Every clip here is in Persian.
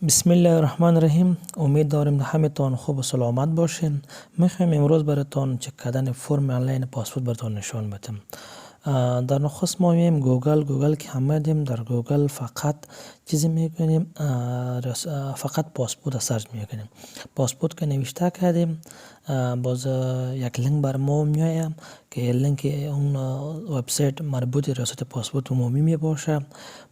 بسم الله الرحمن الرحیم. امید داریم همتان خوب و سلامت باشین. میخوایم امروز براتون چک کردن فرم آنلاین پاسپورت براتون نشان بدیم. در نخست ما میایم گوگل که همه دیم در گوگل فقط چیزی میکنیم، فقط پاسپورت سرچ میکنیم. پاسپورت که نوشته کردیم باز یک لینک بر ما میایم که لینک اون وبسایت مربوط ریاست پاسپورت عمومی می باشه.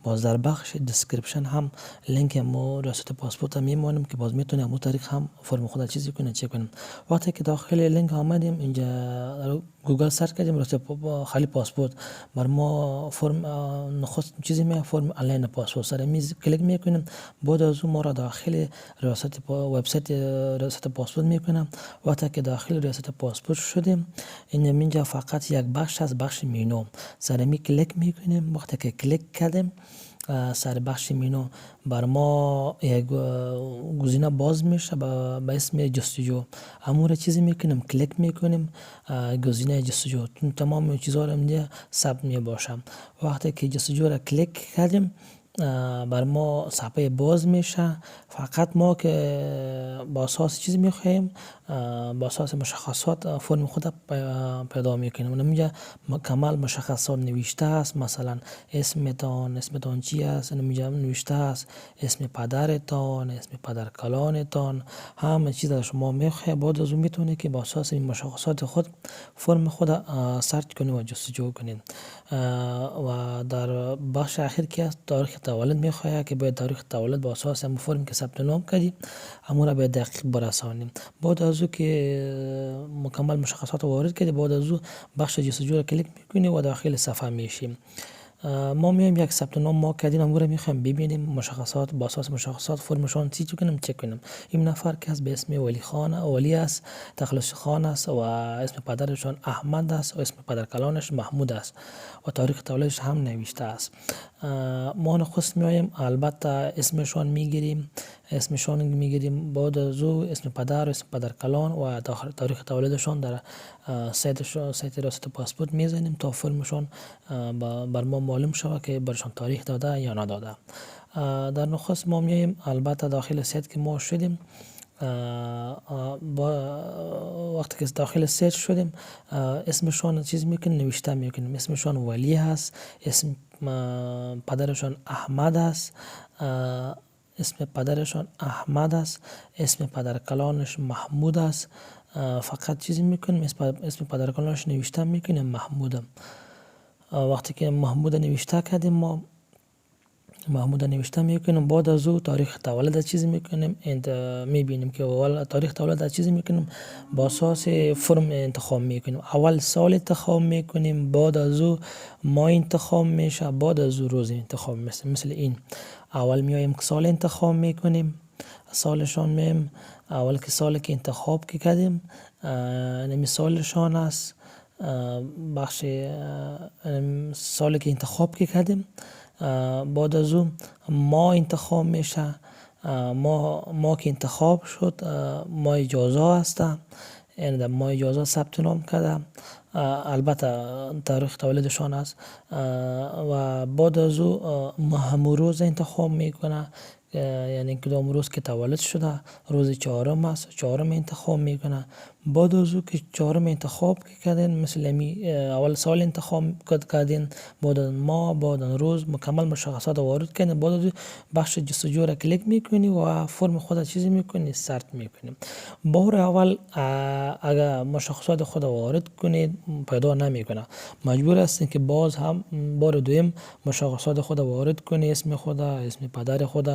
باز در بخش دیسکریپشن هم لینک ما ریاست پاسپورت هم میمونیم که باز میتونیم اون طریق هم فرم خود چیزی کنیم چک کنیم. وقتی که داخل لینک آمدیم اینجا گوگل سرچ کردیم ریاست خالی پاسپورت بر ما فرم نخست چیزی می فرم آنلاین پاسپورت سر میز کلیک میکنیم. بعد از اون ما را داخل ریاست وبسایت ریاست پاسپورت میکنم. وقتی که داخل ریاست پاسپورت شدیم اینجا فقط یک بخش از بخش مینو سر می کلیک میکنیم. وقتی که کلیک کردیم سر بخش مینو بر ما یک گزینه باز میشه به اسم جستجو. همون چیزی میکنیم کلیک میکنیم گزینه جستجو. تمام چیزها رو اینجا ثبت می باشه. وقتی که جستجو را کلیک کردیم بر ما صفحه باز میشه. فقط ما که با اساس چیز میخوایم با اساس مشخصات فرم خود پیدا میکنیم. اینجا کمال مشخصات نوشته است، مثلا اسمتان چی است، اینجا نوشته است اسم پدرتان، اسم پدر کلانتان، همه چیز شما میخواید. بعد از اون میتونید که با اساس این مشخصات خود فرم خود سرچ کنید و جستجو کنید. و در بخش اخیر که تاریخ تولد میخواهد که باید تاریخ تولد با اساس هم فرم که ثبت نام کردیم همون را به دقیق برسانیم. بعد از او که مکمل مشخصات وارد کردیم بعد از او بخش جستجو را کلیک میکنیم و داخل صفحه میشیم. ما میایم یک ثبت نام ما کردیم امور را میخوایم ببینیم مشخصات با اساس مشخصات فرمشان چی کنیم چک کنیم. این نفر که به اسم ولی است، تخلص خان است و اسم پدرشان احمد است و اسم پدر کلانش محمود است و تاریخ تولدش هم نوشته است. ما نخست میایم البته اسمشان میگیریم بعد از او اسم پدر و اسم پدر کلان و تاریخ تولدشان در سایت ریاست پاسپورت میزنیم تا فرمشان بر ما معلوم شود که برشان تاریخ داده یا نداده. در نخست ما میایم البته داخل سایت که ما شدیم وقتی که داخل سایت شدیم اسمشان چیز میکنیم نوشته میکنیم. اسمشان ولی هست، اسم پدرشان احمد است، اسم پدر کلانش محمود است. فقط چیزی میکنیم اسم پدر کلانش نوشته میکنیم محمودم. وقتی که محمود نوشته کردیم ما محمود نوشته میکنیم. بعد از او تاریخ تولد چیزی میکنیم میبینیم که اول تاریخ تولد چیزی میکنیم با اساس فرم انتخاب میکنیم. اول سال انتخاب میکنیم، بعد از او ماه انتخاب میشه، بعد از او روز انتخاب میشه. مثل این اول میایم سال انتخاب میکنیم، سالشان میم اول که سالی که انتخاب کردیم نمی سالشان است بخش سالی که انتخاب کردیم. بعد از اون ما انتخاب میشه، ما که انتخاب شد ما اجازه هستم، یعنی در ما اجازه ثبت نام کردم البته تاریخ تولدشان است. و بعد از او همون روز انتخاب میکنه، یعنی کدام روز که تولد شده روز 4 است، 4 انتخاب میکنه. بعد از او که 4 انتخاب کردین مثل اول سال انتخاب کردین، بعد ماه، بعد روز مکمل مشخصات وارد کردین. بعد از بخش جستجو را کلیک میکنی و فرم خود چیزی میکنی سرچ میکنی. بار اول اگر مشخصات خود وارد کنید پیدا نمیکنه، مجبور هستین که باز هم بار دوم مشخصات خود وارد کنی، اسم خود، اسم پدر خود،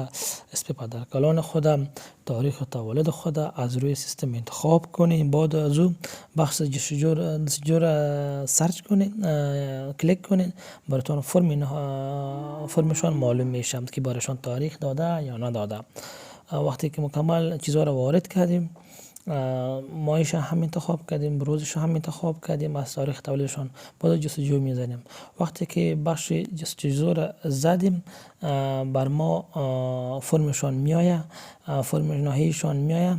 اسم پدر کلان خود، تاریخ تولد خود از روی سیستم انتخاب کنید. بعد از او بخش جستجو را سرچ کنید کلیک کنید براتون فرمشان معلوم میشه که برایشان تاریخ داده یا نداده. وقتی که مکمل چیزها را وارد کردیم ماهیش هم انتخاب کردیم، روزش هم انتخاب کردیم، از تاریخ تولدشان بعد جستجو میزنیم. وقتی که بخش جستجو را زدیم بر ما فرمشان میآید، فرم نهاییشان میآید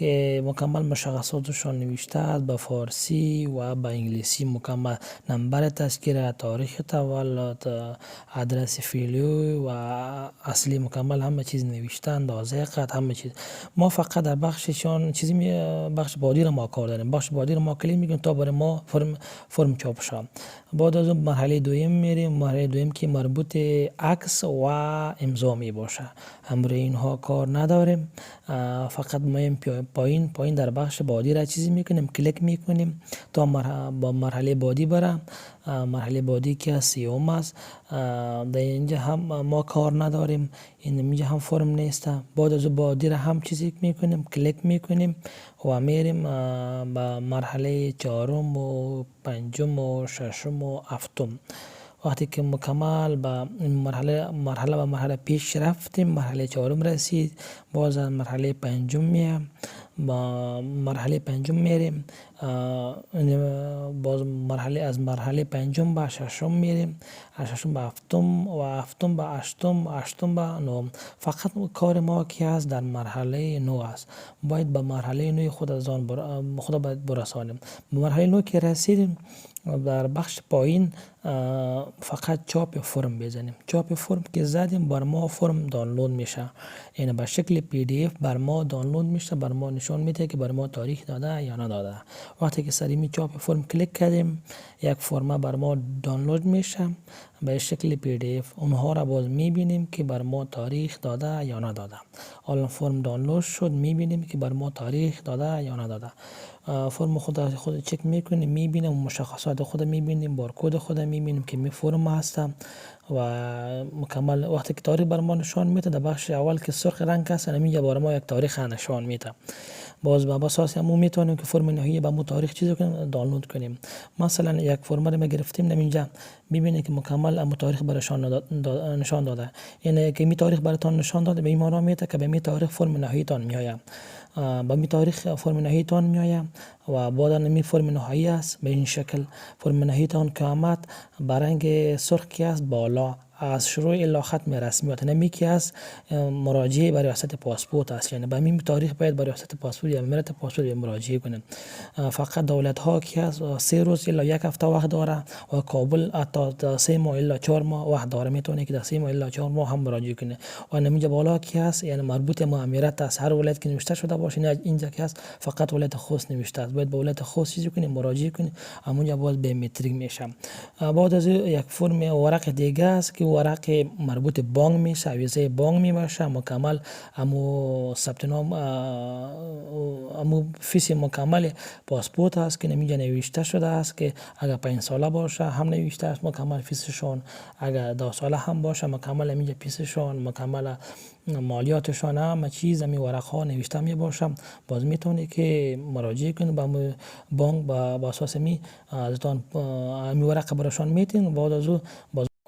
مکمل مشخصاتشان نوشته است به فارسی و به انگلیسی مکمل، نمبر تذکره، تاریخ تولد، آدرس فعلی و اصلی مکمل همه چیز نوشته، اندازه قد همه چیز. ما فقط در بخششان چیزی بخش بادی را ما کار داریم، بخش بادی را ما کلیک میکنیم تا برای ما فرم چاپ شود. بعد از اون مرحله دوم میریم، مرحله دوم که مربوط عکس و امضا می باشه. امر اینها کار نداریم، فقط ما پایین در بخش بادی را چیزی میکنیم، کلیک میکنیم تا با مرحله بادی برم. مرحله بادی که سیوم است، در اینجا هم ما کار نداریم، اینجا هم فرم نیست. بعد از بادی را هم چیزی میکنیم، کلیک میکنیم و میریم به مرحله چهارم و پنجم و ششم و هفتم. وقتی که مکمل به مرحله پیش رفتیم، مرحله چهارم رسید، باز از مرحله پنجم میام، با مرحله پنجم میریم، باز از مرحله پنجم به ششم میریم، از ششم به هفتم و هفتم به هشتم، هشتم به نهم. فقط کار ما که است در مرحله 9 است، باید به مرحله 9 خود باید برسانیم. به مرحله 9 که رسیدیم، در بخش پایین فقط چاپ فرم بزنیم. چاپ فرم که زدیم بر ما فرم دانلود میشه، یعنی به شکل پی دی اف بر ما دانلود میشه، بر ما نشان میده که بر ما تاریخ داده یا نداده. وقتی که سریمی چاپ فرم کلیک کردیم، یک فرم بر ما دانلود میشه به شکل پی دی اف. اونها را باز میبینیم که بر ما تاریخ داده یا نداده. حالا فرم دانلود شد، میبینیم که بر ما تاریخ داده یا نداده. فرم خود چک میکنیم، میبینیم مشخصات خود، میبینیم بارکد خود، میبینیم که می فرم هستم و مکمل. وقتی که تاریخ بر ما نشان میده، در بخش اول که سرخ رنگ هست، اینجا بر ما یک تاریخ نشان میده. باز به اساس همون میتونیم که فرم نهایی به مو تاریخ چیزی کنیم، دانلود کنیم. مثلا یک فرم رو ما گرفتیم، اینجا ببینید که مکمل امو تاریخ برشان نشان داده. یعنی که می تاریخ براتون نشان داده، به این معنا میده که به می تاریخ فرم نهایی تان میآید، به می تاریخ فرم نهایی تان میآید و بعد می فرم نهایی است. به این شکل فرم نهایی تان که آمد به رنگ سرخ که است بالا، از شروع الی ختم رسمیات، نمی که از مراجعه برای ریاست پاسپورت است. یعنی به این تاریخ باید برای ریاست پاسپورت یا ملت پاسپورت مراجعه کنیم. فقط دولت ها که از 3 روز الی 1 هفته وقت داره و کابل تا 3 ماه الی 4 ماه وقت داره، میتونه که در 3 ماه الی 4 ماه هم مراجعه کنه. و اینجا بالا که است یعنی مربوط به امارت است، هر ولایت که نوشته شده باشه. اینجا که است فقط ولایت خوست نوشته است، باید به ولایت خوست چیزی کنیم، مراجعه کنیم، همونجا باز بیومتریک میشه. بعد از یک فرم ورق دیگه است که ورق مربوط بانک میشه، ویزای بانک میشه، مکمل امو ثبت نام، امو فیس مکمل پاسپورت است که اینجا نوشته شده است که اگر 5 ساله باشه هم نوشته است مکمل فیسشون، اگر 10 ساله هم باشه مکمل اینجا فیسشون، مکمل مالیاتشان، همه چیز همین ورق ها نوشته می باشه. باز میتونه که مراجعه کنید به بانک با اساس می ازتان می ورق براشون میتین. بعد از او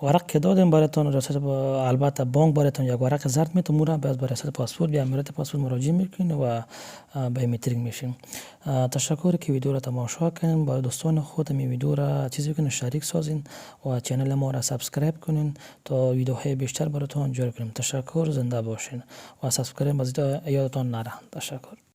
ورق که دادیم براتون ریاست، البته بانک براتون یک ورق زرد میده، مورا باز برای ریاست پاسپورت یا امارت پاسپورت مراجعه میکنین و بیومتریک میشین. تشکر که ویدیو را تماشا کردین. با دوستان خود می ویدیو را چیزی کنین، شریک سازین و چینل ما را سابسکرایب کنین تا ویدیوهای بیشتر براتون جور کنیم. تشکر، زنده باشین و سابسکرایب باز یادتان نره. تشکر.